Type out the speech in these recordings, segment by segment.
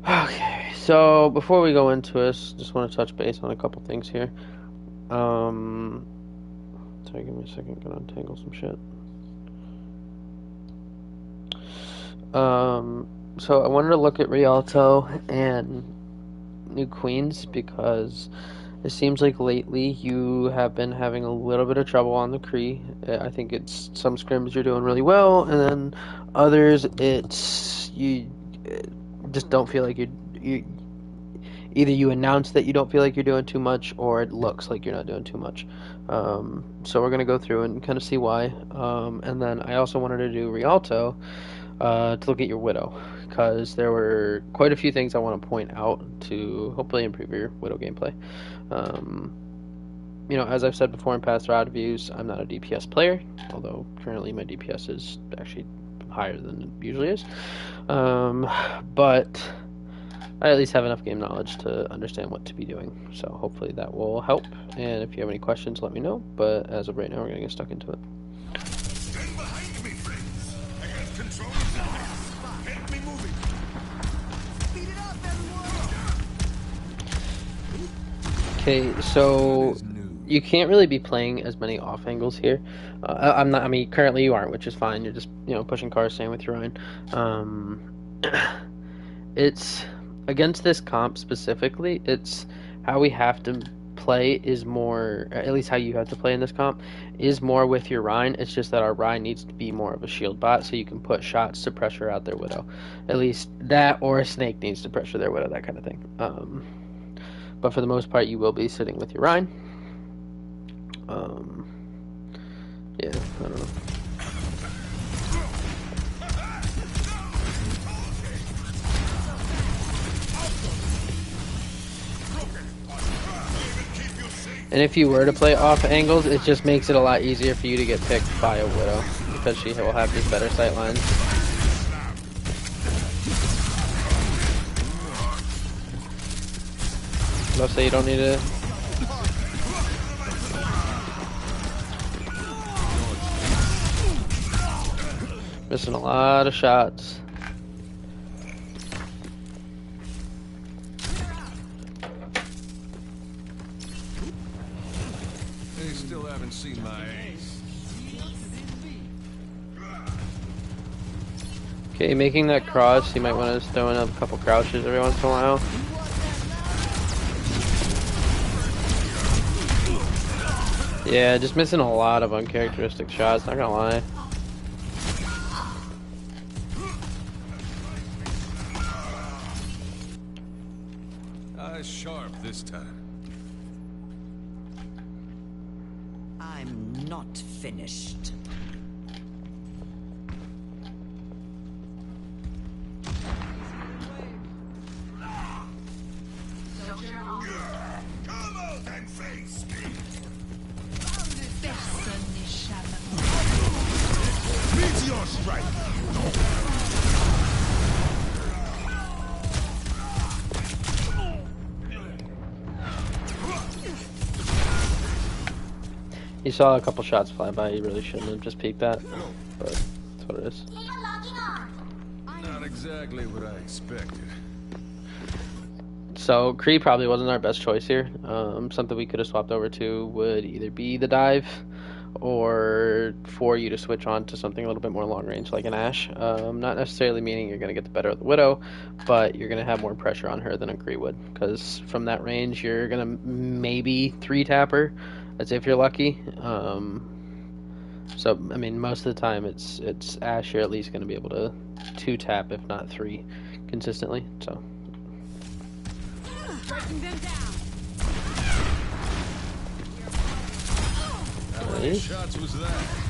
Okay, so before we go into this, just want to touch base on a couple things here. Sorry, give me a second. Gotta untangle some shit. So I wanted to look at Rialto and New Queens because it seems like lately you have been having a little bit of trouble on the Cree. I think it's some scrims you're doing really well, and then others it's you just don't feel like you either you announce that you don't feel like you're doing too much, or it looks like you're not doing too much. So we're gonna go through and kind of see why. And then I also wanted to do Rialto to look at your Widow, because there were quite a few things I want to point out to hopefully improve your Widow gameplay. As I've said before in past route reviews, I'm not a DPS player, although currently my DPS is actually higher than it usually is. But I at least have enough game knowledge to understand what to be doing, so hopefully that will help. And if you have any questions, let me know. But as of right now, we're going to get stuck into it. Stand behind me, friends. I got control of the house. Help me move it. Speed it up, everyone. Okay, so you can't really be playing as many off angles here. I'm not. I mean, currently you aren't, which is fine. You're just pushing cars, staying with your Ryan. It's against this comp specifically. It's how we have to play is more, at least how you have to play in this comp, is more with your Rhine. It's just that our Rhine needs to be more of a shield bot, so you can put shots to pressure out their Widow. At least that, or a Snake needs to pressure their Widow, that kind of thing. But for the most part, you will be sitting with your Rhine. Yeah, I don't know. And if you were to play off angles, it just makes it a lot easier for you to get picked by a Widow, because she will have just better sight lines. I'll say you don't need to. Missing a lot of shots. They still haven't seen my ace. Okay, making that cross, you might want to throw in a couple crouches every once in a while. Yeah, just missing a lot of uncharacteristic shots, not gonna lie. Eyes sharp this time. I'm not finished. Come out and face me. Meteor strike. You saw a couple shots fly by, you really shouldn't have just peeked that, but that's what it is. Not exactly what I expected. So, Kree probably wasn't our best choice here. Something we could have swapped over to would either be the dive, or for you to switch on to something a little bit more long range like an Ashe. Not necessarily meaning you're going to get the better of the Widow, but you're going to have more pressure on her than a Kree would, because from that range you're going to maybe 3-tap her, as if you're lucky. So, I mean, most of the time it's Ashe, you're at least going to be able to 2-tap, if not 3, consistently, so... Breaking them down. How many shots was that?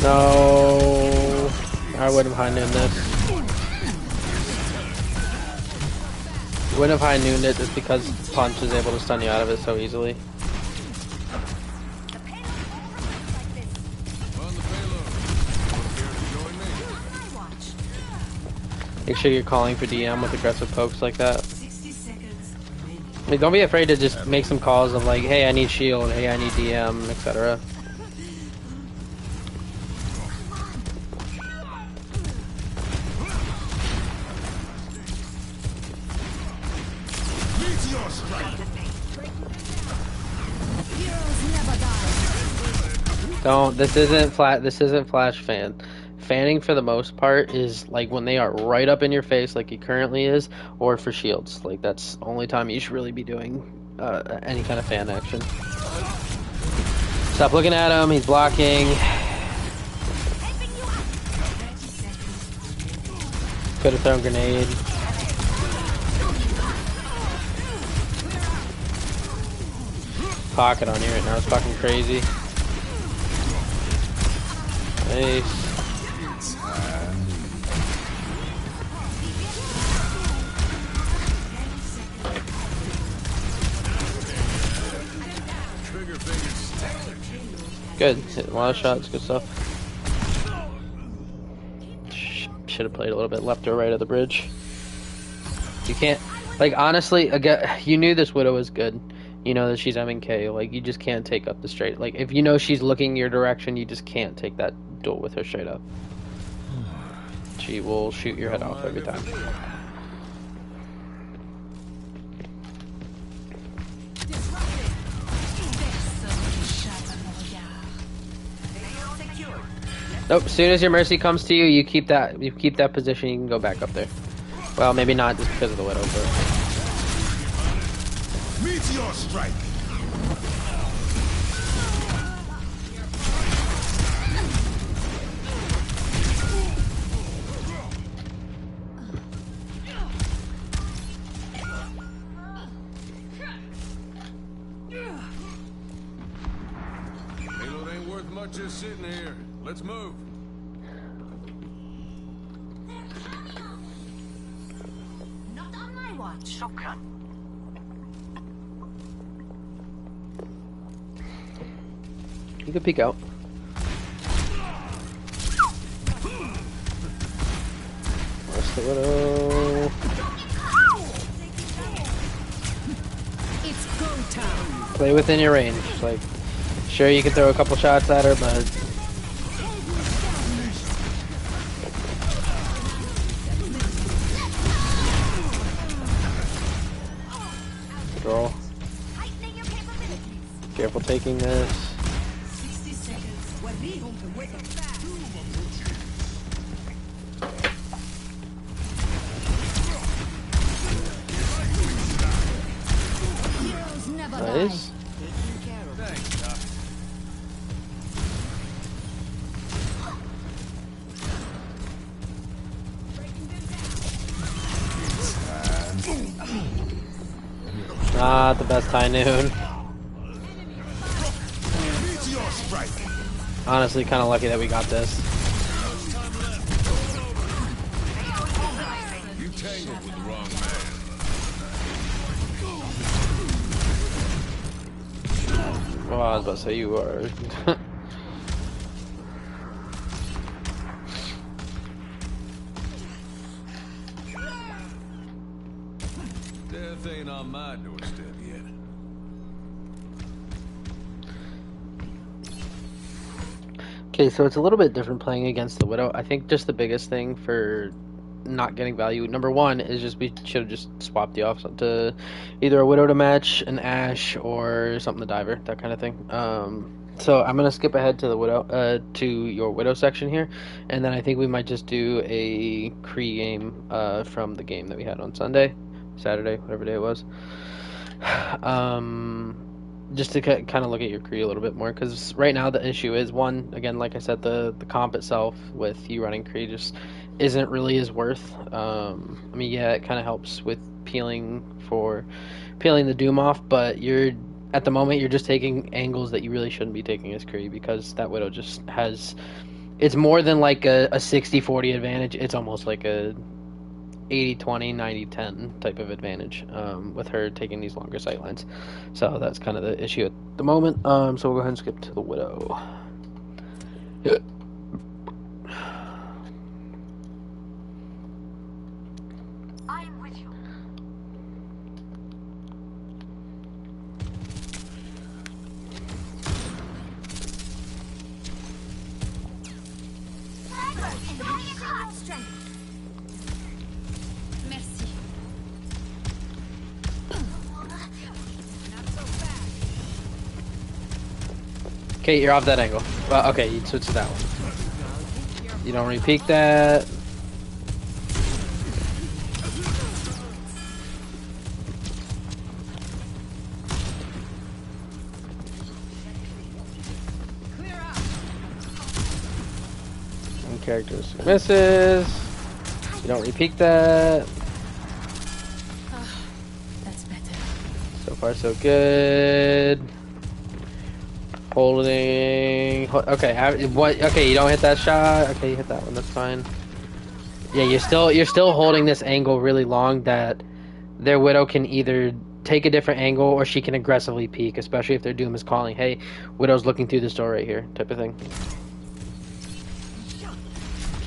No, I wouldn't mind doing this. Wouldn't have high nooned it just because Punch is able to stun you out of it so easily. On the payload. Care to join me? Make sure you're calling for DM with aggressive pokes like that. 60 seconds. Like, don't be afraid to just make some calls of like, hey, I need shield, hey, I need DM, etc. Meteor strike. Don't. This isn't flat. This isn't flash fan. Fanning for the most part is like when they are right up in your face, like he currently is, or for shields. Like that's the only time you should really be doing any kind of fan action. Stop looking at him. He's blocking. Could have thrown grenade. Pocket on you right now. It's fucking crazy. Nice. Trigger fingers. Good. Hit a lot of shots. Good stuff. Should have played a little bit left or right of the bridge. You can't, like, honestly, again, you knew this Widow was good. You know that she's MK. Like, you just can't take up the straight. Like, if you know she's looking your direction, you just can't take that duel with her straight up. She will shoot your head off every time. Nope. As soon as your mercy comes to you, you keep that position. You can go back up there. Well, maybe not just because of the Widow, but Meteor strike. Payload ain't worth much just sitting here. Let's move. Not on my watch. Shotgun. you can peek out. Where's the Widow? It's go time. Play within your range. Like, sure you can throw a couple shots at her, but roll. Careful taking this. 60 seconds. We're leaving with it fast. Heroes never Nice. Thanks, Doc. Not the best high noon. Meteor strike. Honestly, kind of lucky that we got this. You tangled with the wrong man. Oh, I was about to say you are. Death ain't on my doorstep yet. Okay, so it's a little bit different playing against the Widow. I think just the biggest thing for not getting value, number one, is just we should have just swapped you off to either a Widow to match, an Ashe, or something to Diver, that kind of thing. So I'm gonna skip ahead to the Widow, to your Widow section here, and then I think we might just do a Kree game from the game that we had on Saturday, whatever day it was. Just to kind of look at your Kree a little bit more, because right now the issue is, one, again, like I said, the comp itself with you running Kree just isn't really as worth. I mean, yeah, it kind of helps with peeling the Doom off, but at the moment you're just taking angles that you really shouldn't be taking as Kree, because that Widow just has, it's more than like a 60-40 advantage. It's almost like a 80-20, 90-10 type of advantage with her taking these longer sight lines. So that's kind of the issue at the moment. So we'll go ahead and skip to the Widow. I am with you. Merci. Okay, you're off that angle. Well, okay, you switch to that one. You don't re-peek that. And characteristic misses. You don't re-peek that. That's better. So far, so good. Holding. Okay. What? Okay, you don't hit that shot. Okay, you hit that one. That's fine. Yeah, you're still holding this angle really long that their Widow can either take a different angle or she can aggressively peek, especially if their Doom is calling, "Hey, Widow's looking through this door right here," type of thing.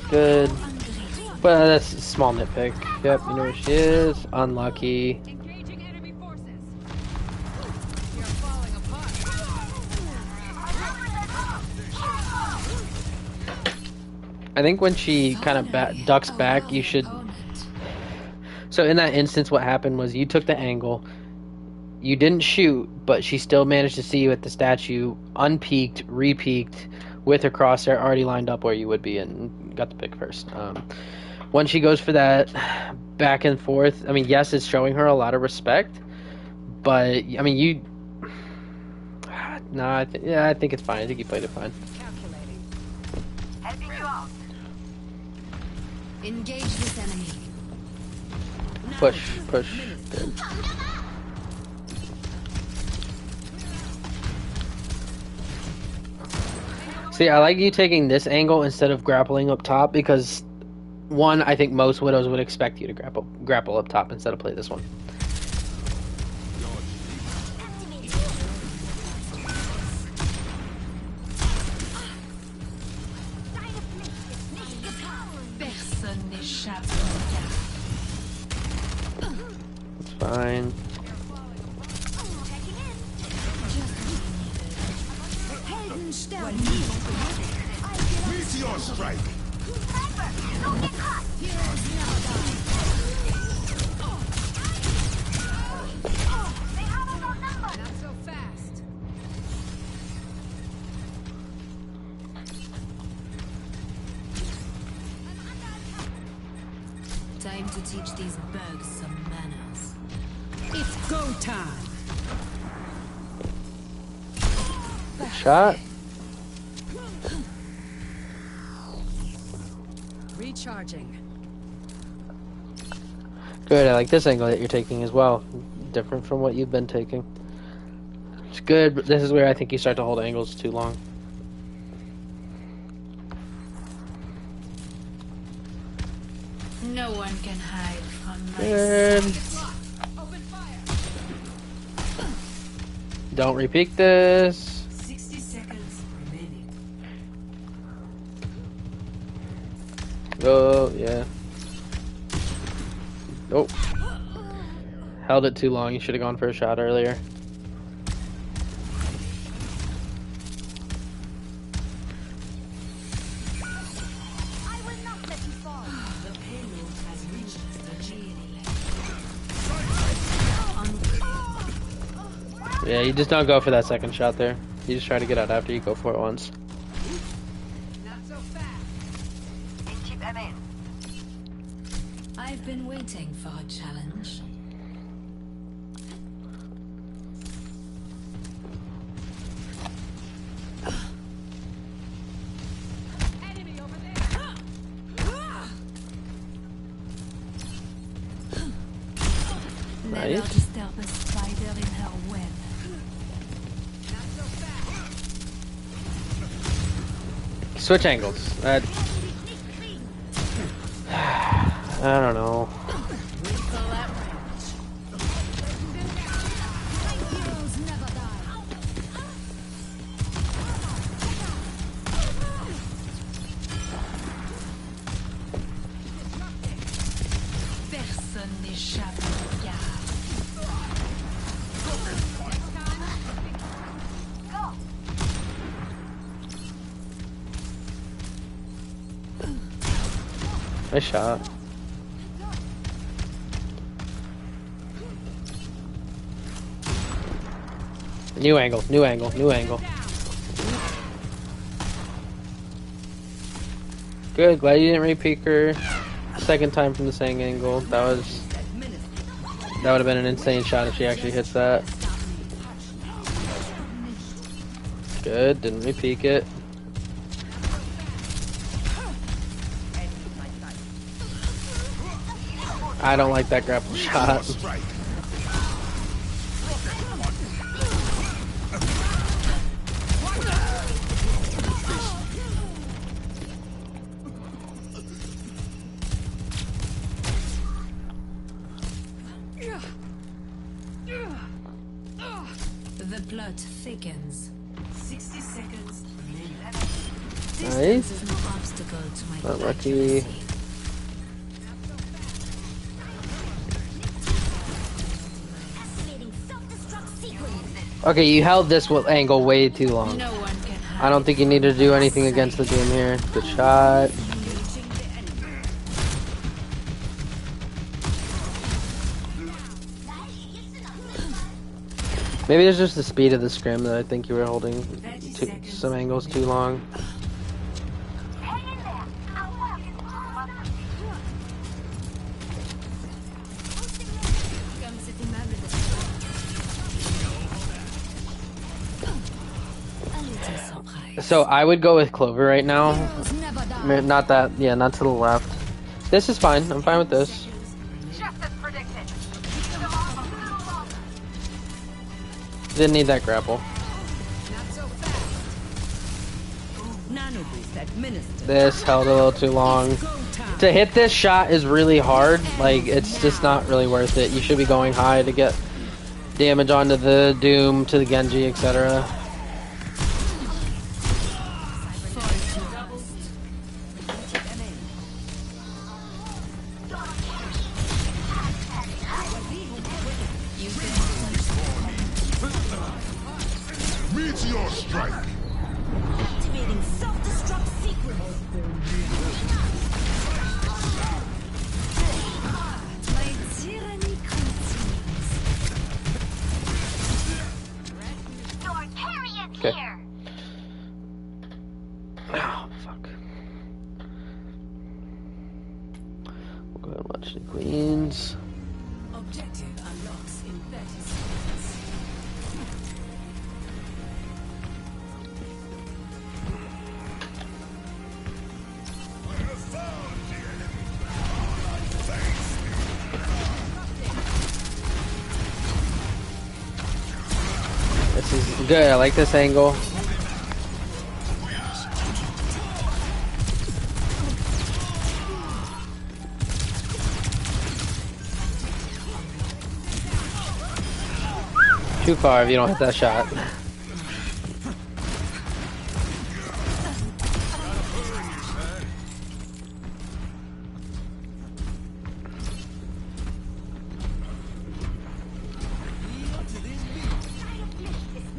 Good. But that's a small nitpick. Yep, you know where she is. Unlucky. Engaging enemy forces. We are falling apart. I think when she kind of ducks back, you should. So in that instance, what happened was you took the angle, you didn't shoot, but she still managed to see you at the statue, unpeaked, re-peaked, with her crosshair already lined up where you would be, and got the pick first. When she goes for that back and forth, I mean, yes, it's showing her a lot of respect, but I mean, you. No, I think it's fine. I think you played it fine. Calculating. Helping you out. Engage this enemy. Push. Good. See, I like you taking this angle instead of grappling up top because, one, I think most Widows would expect you to grapple up top instead of play this one. Personne n'échappe. It's fine. Meteor strike. Not so fast. Time to teach these bugs some manners. It's go time. Shot. Recharging. Good, I like this angle that you're taking as well. Different from what you've been taking. It's good, but this is where I think you start to hold angles too long. No one can hide from my Good. sight. Open fire. Don't re-peek this. 60 seconds remaining. Oh, yeah. Nope. Held it too long. You should have gone for a shot earlier. I will not let you fall. The payload has reached the GNA. Yeah, you just don't go for that second shot there. You just try to get out after you go for it once. Not so fast. Keep them in. I've been waiting for a challenge. Enemy over there. Right. Never disturb a spider in her web. Not so fast. Switch angles. I don't know. Nice shot. New angle, new angle, new angle. Good, glad you didn't re-peek her. Second time from the same angle. That would have been an insane shot if she actually hits that. Good, didn't re-peek it. I don't like that grapple shot. The plot thickens. 60 seconds. Nice. Is no obstacle to my Not lucky. accuracy. Activating self-destruct sequence. Okay, you held this angle way too long. No one can hide. I don't think you need to do anything against the Doom here. Good shot. Maybe it's just the speed of the scrim that I think you were holding some angles too long. A little surprise. So I would go with Clover right now. Heroes never die. Not that, yeah, not to the left. This is fine. I'm fine with this. Just as predicted. Didn't need that grapple. Not so fast. Nano boost administered. This held a little too long. Go time. To hit this shot is really hard. Like, it's just not really worth it. You should be going high to get damage onto the Doom, to the Genji, etc. Meteor strike. Activating self-destruct sequence. My tyranny continues. Your carrion's Okay. here. Oh, fuck. We'll go ahead and watch the Queens. Objective unlocks in 30 seconds. This is good. I like this angle. Too far if you don't hit that shot.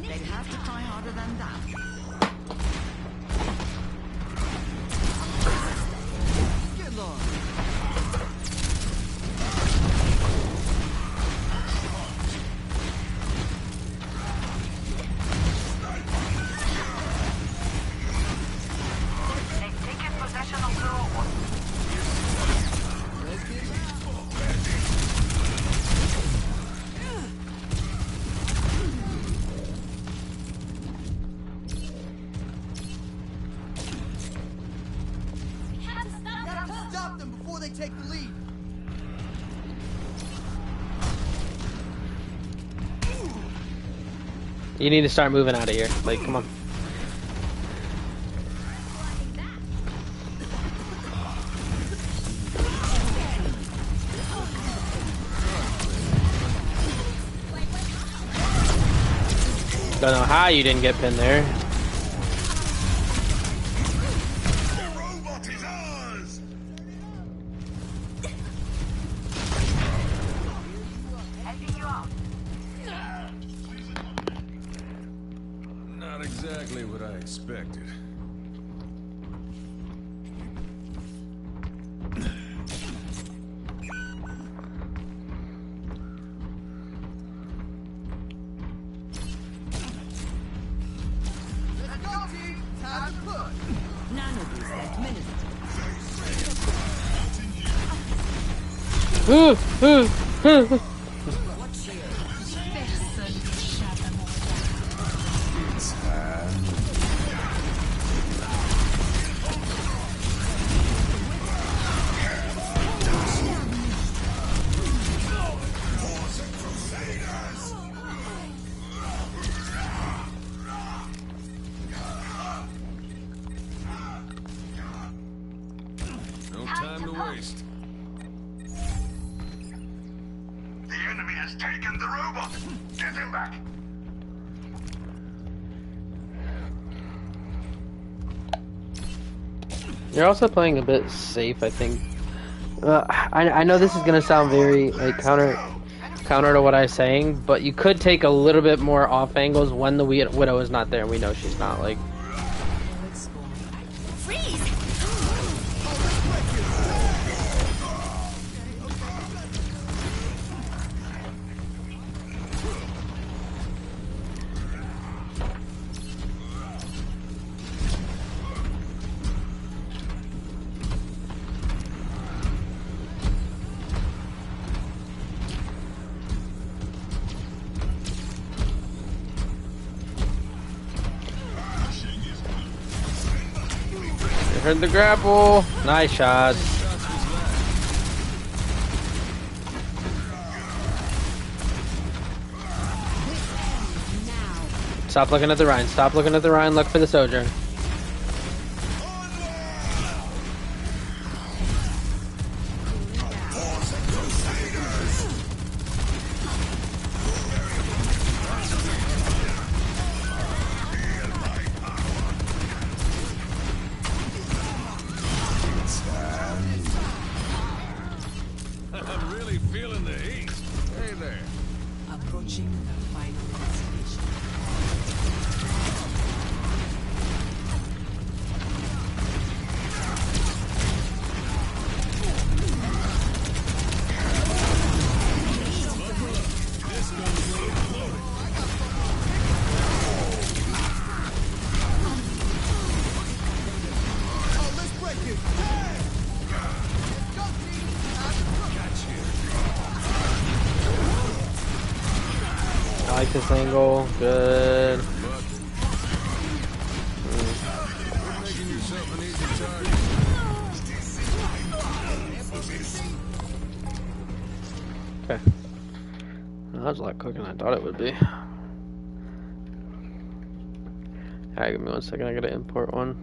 They'd have to try harder than that. Good lord. They've taken possession of Rome. Stop them before they take the lead. You need to start moving out of here. Like, come on. Don't know how you didn't get pinned there. The robot is ours. Helping you out. Not exactly what I expected. As it could. None of this that minister. What's here? No time to waste. The enemy has taken the robot. Get him back. You're also playing a bit safe, I think. I know this is gonna sound very like counter to what I'm saying, but you could take a little bit more off angles when the widow is not there, and we know she's not. Like, Freeze! you heard the grapple. Nice shot. Stop looking at the Rhine. Stop looking at the Rhine. Look for the Sojourn. I'm really feeling the heat. Hey there. Approaching the final destination. Oh, let's break it. Hey! Let's go, team. As it could. I like this angle. Good. Making yourself an easy target. Okay. Well, that was a lot quicker than I thought it would be. Alright, give me 1 second. I gotta import one.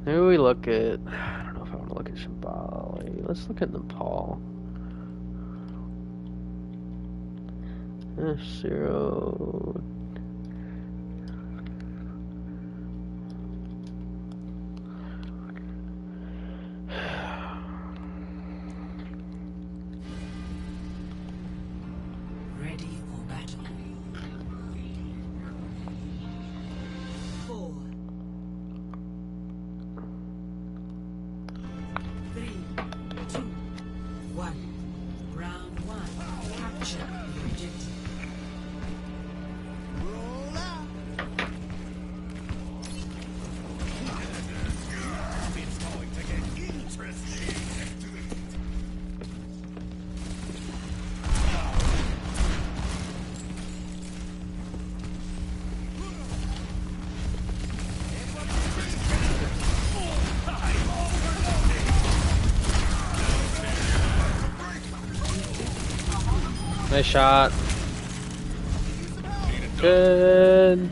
Maybe we look at. I don't know if I want to look at Shambali. Let's look at Nepal. 0. Ready for battle. 4, 3, 2, 1. Round 1. Capture the objective. Roll out. It's going to get interesting. Nice shot. Good.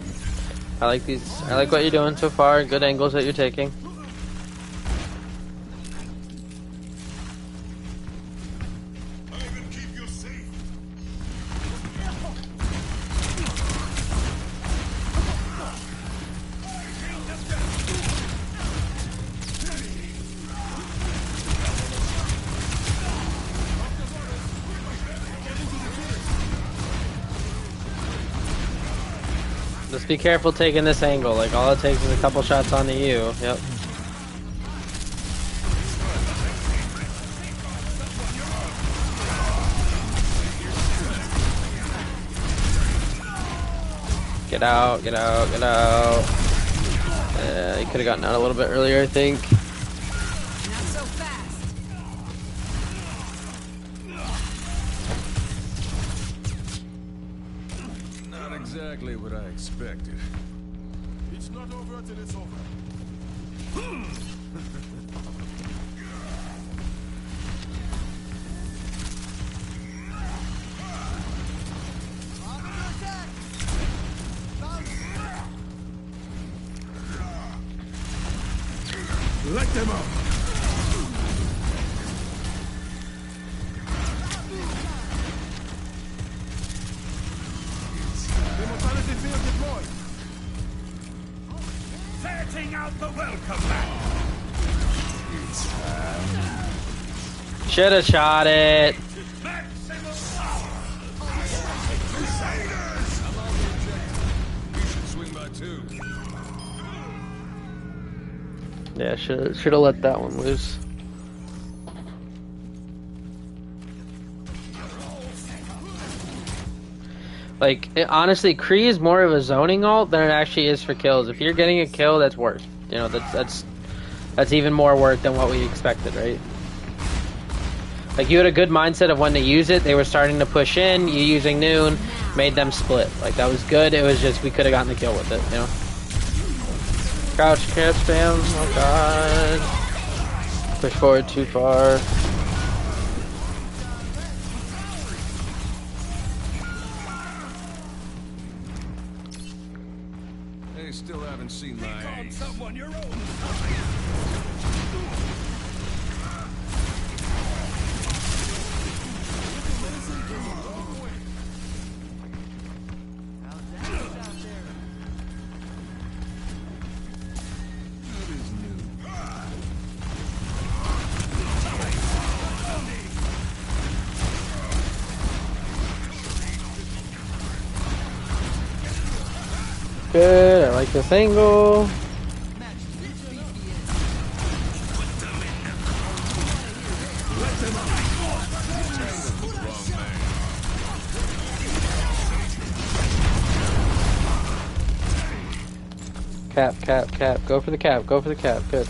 I like these. I like what you're doing so far. Good angles that you're taking. I will keep you safe. Just be careful taking this angle. Like, all it takes is a couple shots onto you. Yep. Get out, get out, get out. You could have gotten out a little bit earlier, I think. Not so fast. Not exactly what I expected. It's not over till it's over. I'm under attack. Let them up. Immortality field deployed. Setting out the welcome mat. Should have shot it. Maximum power. Crusaders. I'm on the objective. We should swing by two. Yeah, should have let that one loose. Like, honestly, Kree is more of a zoning ult than it actually is for kills. If you're getting a kill, that's worse. You know, that's even more work than what we expected, right? Like, you had a good mindset of when to use it. They were starting to push in. You using Noon made them split. Like, that was good. It was just we could have gotten the kill with it, you know? Crouch, can't spam. Oh, God. Push forward too far. They still haven't seen my ace. Someone your own. Good, I like this angle. Cap, cap, cap. Go for the cap, go for the cap. Good.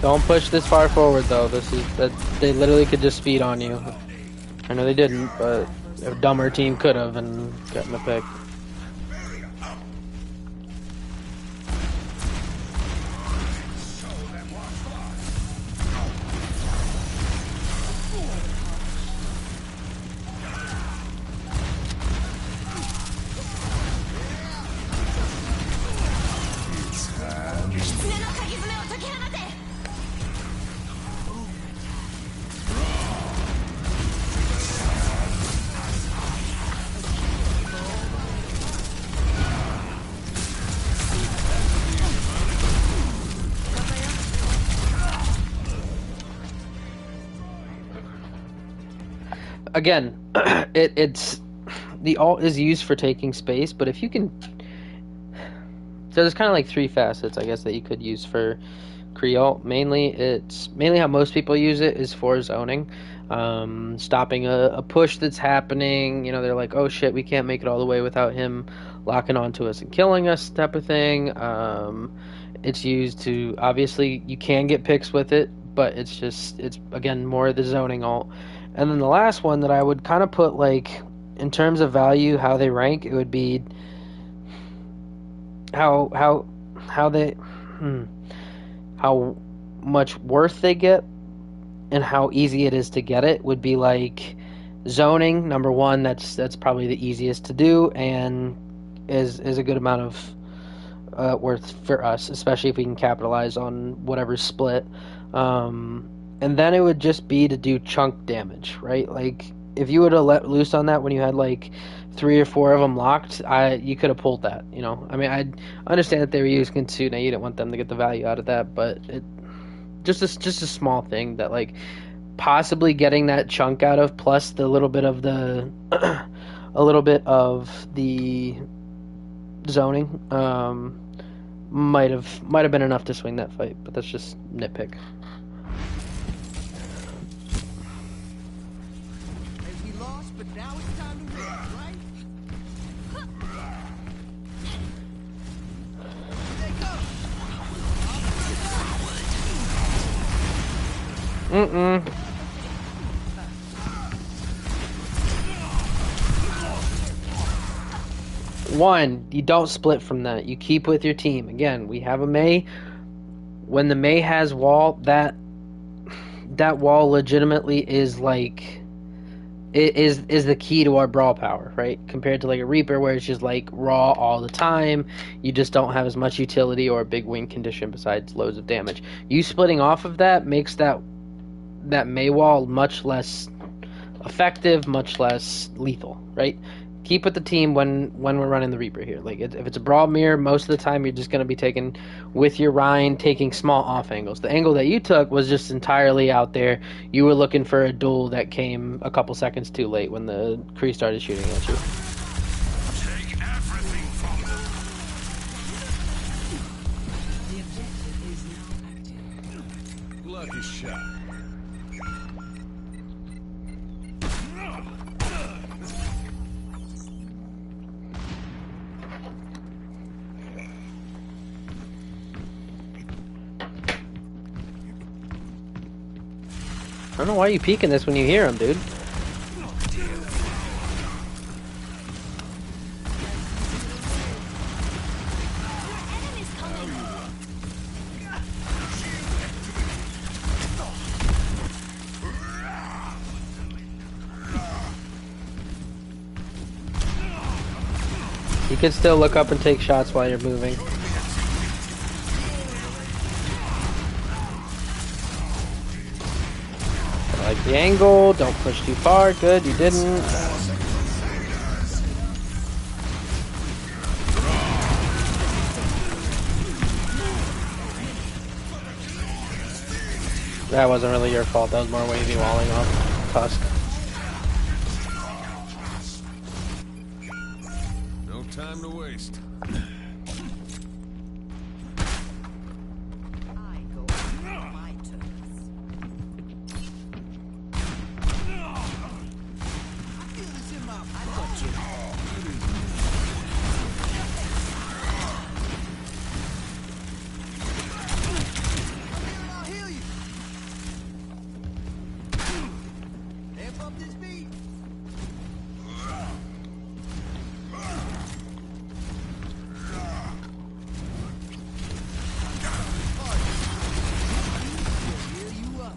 Don't push this far forward though. They literally could just speed on you. I know they didn't, but a dumber team could have and gotten the pick. Again, it's the ult is used for taking space, but if you can, so there's kind of like three facets, I guess, that you could use for Kree ult. Mainly how most people use it is for zoning, stopping a push that's happening. You know, they're like, oh shit, we can't make it all the way without him locking onto us and killing us, type of thing. It's used to, obviously, you can get picks with it, but it's again more the zoning ult. And then the last one that I would kind of put, like, in terms of value, how they rank, it would be how much worth they get and how easy it is to get it would be like zoning, number one, that's probably the easiest to do and is a good amount of worth for us, especially if we can capitalize on whatever's split. And then it would just be to do chunk damage, right? Like, if you would have let loose on that when you had, like, 3 or 4 of them locked, you could have pulled that, you know? I mean, I understand that they were using Kintsugi, you didn't want them to get the value out of that, but just a small thing that, like, possibly getting that chunk out of, plus the little bit of the a little bit of the zoning, might have been enough to swing that fight, but that's just nitpick. Maybe we lost, but now it's time to win, right? Here they go. One, you don't split from that. You keep with your team. Again, we have a Mei. When the Mei has wall, that wall legitimately is like it is the key to our brawl power, right? Compared to like a Reaper where it's just like raw all the time. You just don't have as much utility or a big win condition besides loads of damage. You splitting off of that makes that Mei wall much less effective, much less lethal, right? Keep with the team when we're running the Reaper here. Like, if it's a brawl mirror, most of the time you're just going to be taking with your Rein, taking small off angles. The angle that you took was just entirely out there. You were looking for a duel that came a couple seconds too late when the Kree started shooting at you. Take everything from them. The objective is now active. Lucky shot. I don't know why you peeking this when you hear him, dude. Enemies coming. You can still look up and take shots while you're moving. I like the angle. Don't push too far. Good, you didn't. That wasn't really your fault. That was more wavy walling off Tusk. No time to waste. I go on my terms. I feel this in my butt. I'll heal you. Amp up this beat. Heal you up.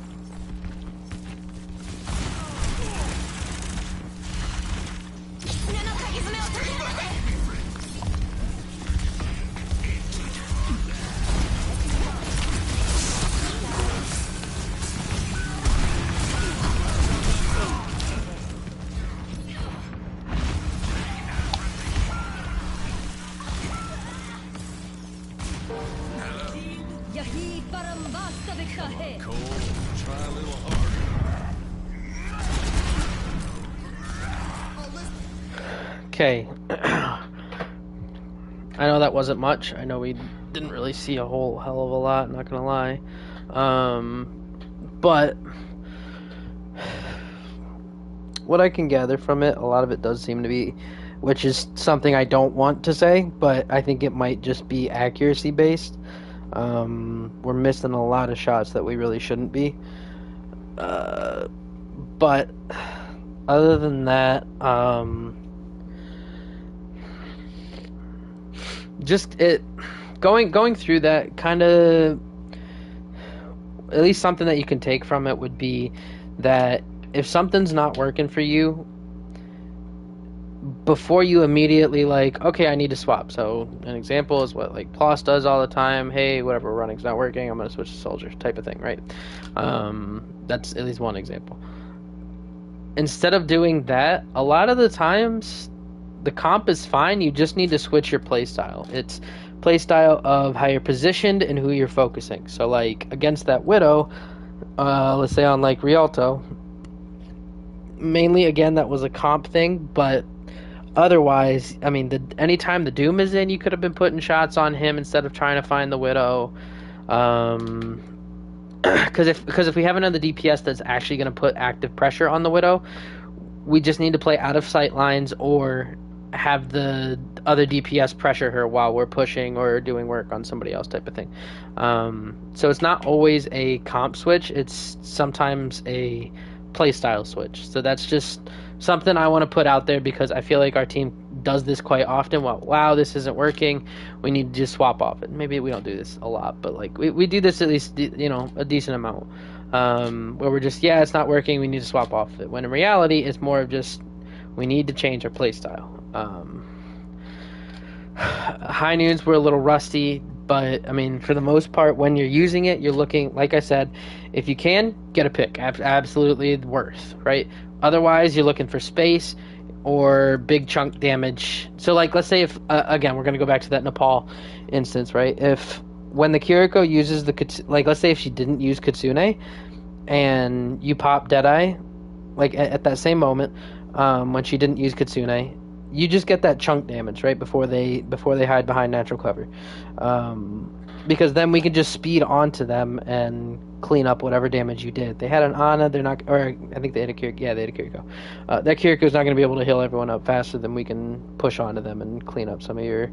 Yahi parambasta bikahe. Cole, try a little harder. Oh, listen. Okay. I know that wasn't much. I know we didn't really see a whole hell of a lot, not gonna lie. But what I can gather from it, a lot of it does seem to be, which is something I don't want to say, but I think it might just be accuracy based. We're missing a lot of shots that we really shouldn't be. But other than that, just it going through that kind of, at least something that you can take from it would be that if something's not working for you, before you immediately like, okay, I need to swap. So an example is what like Ploss does all the time. Hey, whatever, running's not working, I'm gonna switch to soldier type of thing, right? That's at least one example. Instead of doing that, a lot of the times the comp is fine. You just need to switch your playstyle. It's playstyle of how you're positioned and who you're focusing. So like against that Widow, let's say on like Rialto, mainly again that was a comp thing, but otherwise, I mean, anytime the Doom is in, you could have been putting shots on him instead of trying to find the Widow. Because if we have another DPS that's actually going to put active pressure on the Widow, we just need to play out of sight lines or have the other DPS pressure her while we're pushing or doing work on somebody else type of thing. So it's not always a comp switch. It's sometimes a playstyle switch. So that's just something I want to put out there because I feel like our team does this quite often. Well, wow, this isn't working. We need to just swap off it. Maybe we don't do this a lot, but like we do this at least, a decent amount. Where we're just, it's not working. We need to swap off it. When in reality, it's more of just we need to change our playstyle. High noons were a little rusty, but I mean, for the most part, when you're using it, you're looking, like I said, if you can, get a pick. Absolutely worth, right? Otherwise, you're looking for space or big chunk damage. So, like, let's say if, again, we're going to go back to that Nepal instance, right? When the Kiriko uses let's say if she didn't use Kitsune and you pop Deadeye, like at that same moment, when she didn't use Kitsune, you just get that chunk damage right before they hide behind Natural Clever, because then we can just speed onto them and clean up whatever damage you did. They had an Ana, they're not, or I think they had a Kiriko. Yeah, they had a Kiriko. That Kiriko is not going to be able to heal everyone up faster than we can push onto them and clean up some of your.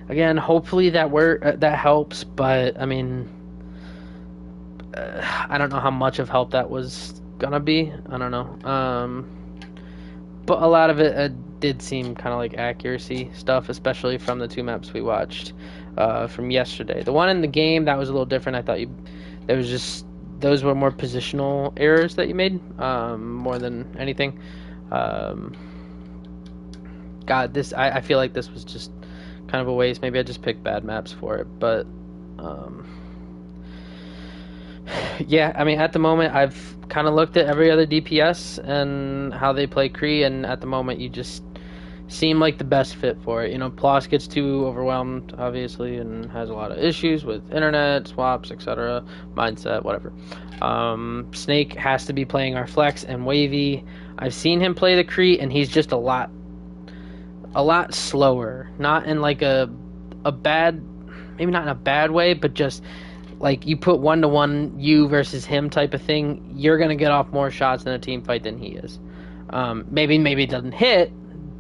Again, hopefully that helps, but I mean, I don't know how much of help that was gonna be. I don't know. But a lot of it did seem kind of like accuracy stuff, especially from the 2 maps we watched from yesterday. The one in the game, that was a little different. I thought those were more positional errors that you made, more than anything. I feel like this was just kind of a waste. Maybe I just picked bad maps for it, but yeah, I mean, at the moment, I've kind of looked at every other DPS and how they play Kree, and at the moment, you just seem like the best fit for it. Ploss gets too overwhelmed, obviously, and has a lot of issues with internet, swaps, etc., mindset, whatever. Snake has to be playing our Flex and Wavy. I've seen him play the Kree, and he's just a lot slower. Not in like a bad, maybe not in a bad way, but just like you put 1-to-1 you versus him type of thing, you're gonna get off more shots in a team fight than he is. Maybe it doesn't hit,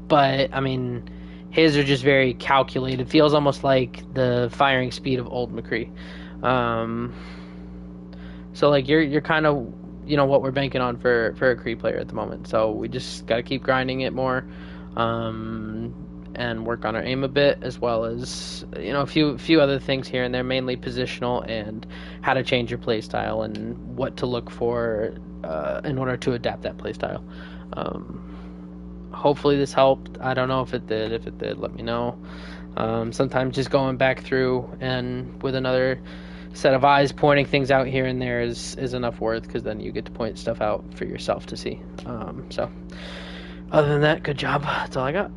but I mean, his are just very calculated. Feels almost like the firing speed of old McCree. So like you're kind of what we're banking on for a Kree player at the moment. So we just got to keep grinding it more. And work on our aim a bit, as well as a few other things here and there, mainly positional and how to change your playstyle and what to look for in order to adapt that playstyle. Hopefully this helped. I don't know if it did. If it did, let me know. Sometimes just going back through and with another set of eyes pointing things out here and there is enough worth, because then you get to point stuff out for yourself to see. So other than that, good job. That's all I got.